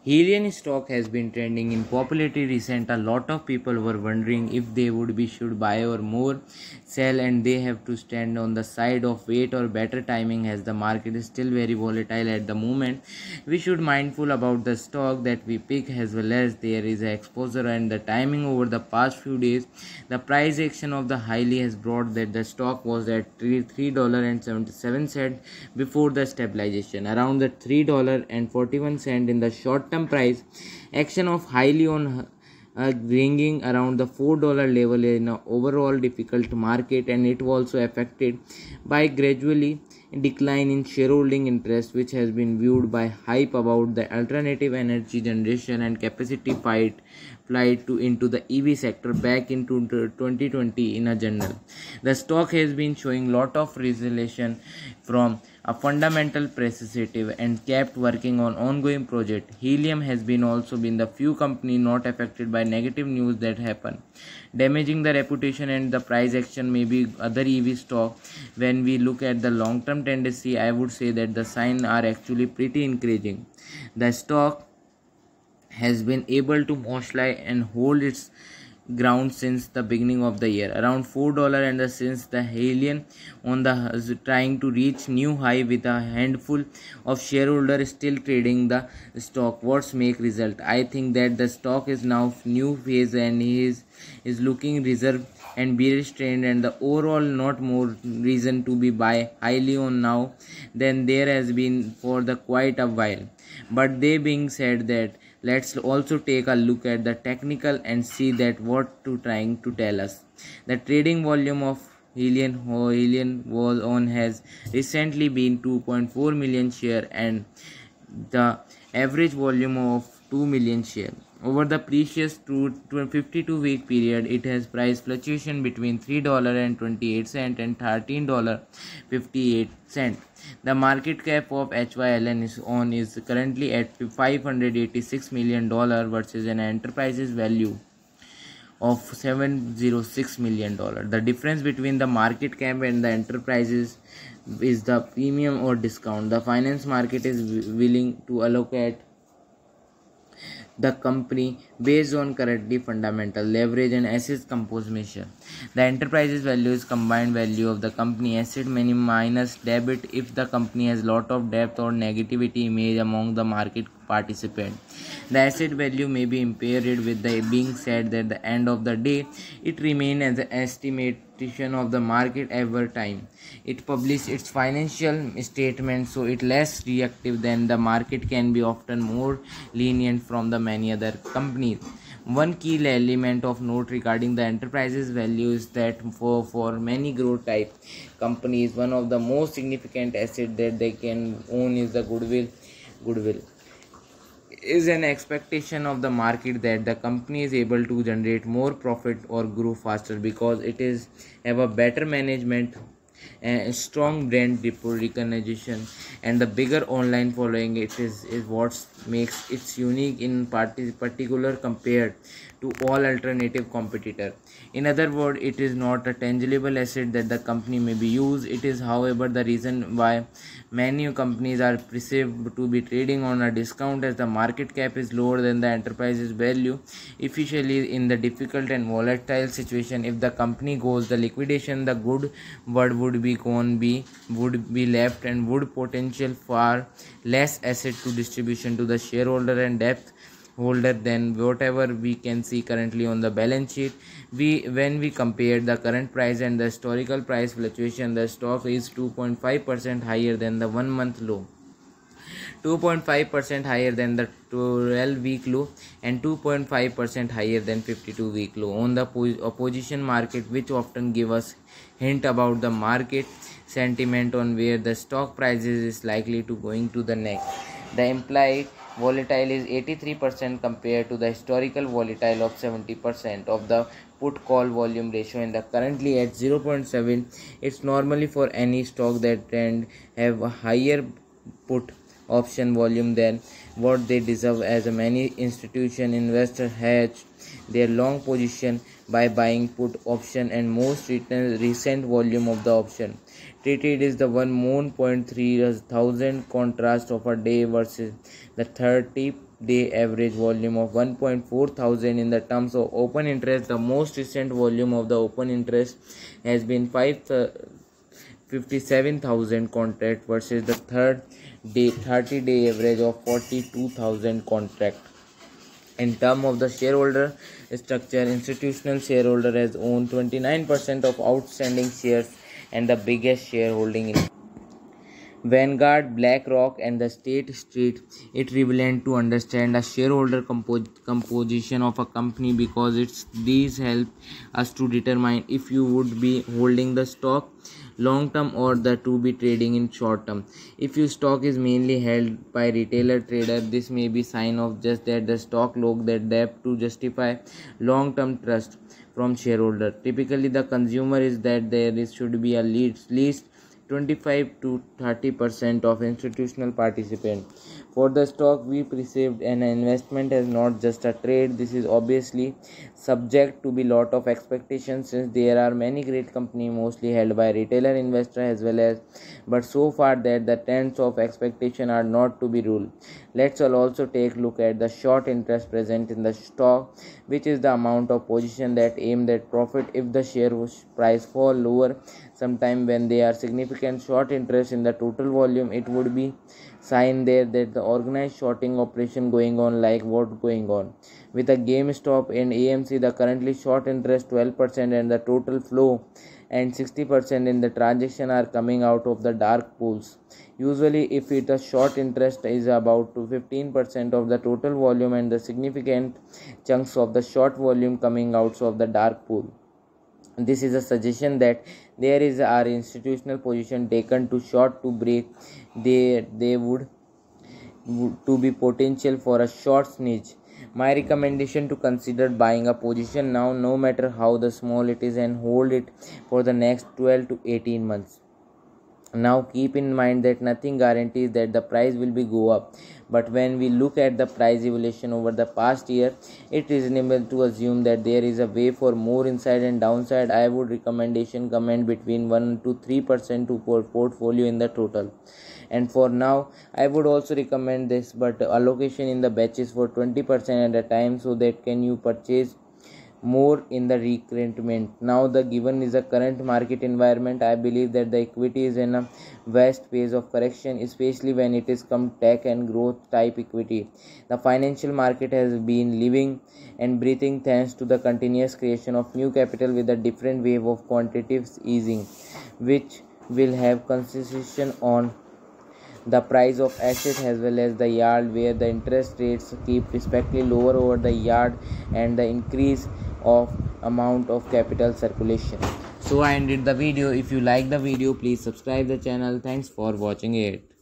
Hyliion stock has been trending in popularity recent. A lot of people were wondering if they should buy or more sell, and they have to stand on the side of wait or better timing as the market is still very volatile at the moment. We should mindful about the stock that we pick as well as there is a exposure and the timing over the past few days. The price action of the Hyliion has brought that the stock was at $3.77 before the stabilization around the $3.41 in the short price action of Hyliion ringing around the $4 level in an overall difficult market, and it was also affected by gradually decline in shareholding interest, which has been viewed by hype about the alternative energy generation and capacity flight into the EV sector back into 2020 in a journal. The stock has been showing lot of resolution from a fundamental perspective and kept working on ongoing project. Hyliion has been also been the few company not affected by negative news that happen, damaging the reputation and the price action maybe other EV stock. When we look at the long term tendency, I would say that the signs are actually pretty encouraging. The stock has been able to mostly and hold its ground since the beginning of the year around $4, and since the Hyliion on the trying to reach new high with a handful of shareholders still trading the stock. What's make result? I think that the stock is now new phase and is looking reserve and bearish trend, and the overall not more reason to be buy Hyliion now than there has been for the quite a while. But they being said that, let's also take a look at the technical and see that what to trying to tell us. The trading volume of Hyliion was on has recently been 2.4 million share and the average volume of 2 million share. Over the previous 52-week period, it has price fluctuation between $3.28 and $13.58. The market cap of HYLN is currently at $586 million versus an enterprise's value of $706 million. The difference between the market cap and the enterprises is the premium or discount the finance market is willing to allocate the company based on currently fundamental leverage and asset composition. The enterprise's value is combined value of the company asset minus debit if the company has lot of debt or negativity image among the market participant. The asset value may be impaired with the being said that at the end of the day it remains as an estimation of the market every time it publishes its financial statement, so it less reactive than the market can be often more lenient from the many other companies. One key element of note regarding the enterprise's value is that for many growth type companies, one of the most significant assets that they can own is the goodwill is an expectation of the market that the company is able to generate more profit or grow faster because it is have a better management and strong brand recognition and the bigger online following. It is what makes it unique in particular compared to all alternative competitor. In other words, it is not a tangible asset that the company may be used. It is however the reason why many companies are perceived to be trading on a discount as the market cap is lower than the enterprise's value. Especially in the difficult and volatile situation, if the company goes the liquidation, the good word would be gone, would be left and would potential far less asset to distribution to the shareholder and debt holder than whatever we can see currently on the balance sheet. When we compare the current price and the historical price fluctuation, the stock is 2.5% higher than the 1 month low, 2.5% higher than the 12-week low, and 2.5% higher than 52-week low on the opposition market, which often give us hint about the market sentiment on where the stock prices is likely to going to the next. The implied volatile is 83% compared to the historical volatile of 70% of the put call volume ratio and the currently at 0.7. It's normally for any stock that trend have a higher put option volume than what they deserve, as many institution investors hedge their long position by buying put option, and most recent volume of the option traded is the 1.3 thousand contrast of a day versus the 30-day average volume of 1.4 thousand. In the terms of open interest, the most recent volume of the open interest has been 57,000 contract versus the 30-day average of 42,000 contract. In terms of the shareholder structure, institutional shareholder has owned 29% of outstanding shares and the biggest shareholding in Vanguard, BlackRock, and the State Street. It relevant to understand a shareholder composition of a company because these help us to determine if you would be holding the stock long term or the to be trading in short term. If your stock is mainly held by retailer trader, this may be sign of just that the stock look that depth to justify long term trust from shareholder. Typically, the consumer is that should be at least 25 to 30% of institutional participants. For the stock, we perceived an investment as not just a trade. This is obviously subject to be lot of expectations, since there are many great companies mostly held by retailer investor as well as, but so far that the trends of expectation are not to be ruled. Let's also take a look at the short interest present in the stock, which is the amount of position that aim at profit if the share price fall lower sometime when they are significant short interest in the total volume. It would be sign there that the organized shorting operation going on, like what going on with the GameStop and AMC. The currently short interest 12% and the total flow and 60% in the transaction are coming out of the dark pools. Usually if it a short interest is about to 15% of the total volume and the significant chunks of the short volume coming out of the dark pool. This is a suggestion that there is our institutional position taken to short to break. They would to be potential for a short snitch. My recommendation to consider buying a position now, no matter how the small it is, and hold it for the next 12 to 18 months. Now keep in mind that nothing guarantees that the price will be go up, but when we look at the price evolution over the past year, it is reasonable to assume that there is a way for more inside and downside. I would recommendation comment between 1 to 3% to portfolio in the total. And for now, I would also recommend this, but allocation in the batches for 20% at a time, so that can you purchase more in the recruitment. Now the given is a current market environment, I believe that the equity is in a vast phase of correction, especially when it is come tech and growth type equity. The financial market has been living and breathing thanks to the continuous creation of new capital with a different wave of quantitative easing, which will have concentration on the price of assets as well as the yield, where the interest rates keep respectively lower over the yield and the increase of amount of capital circulation. So I ended the video. If you like the video, please subscribe the channel. Thanks for watching it.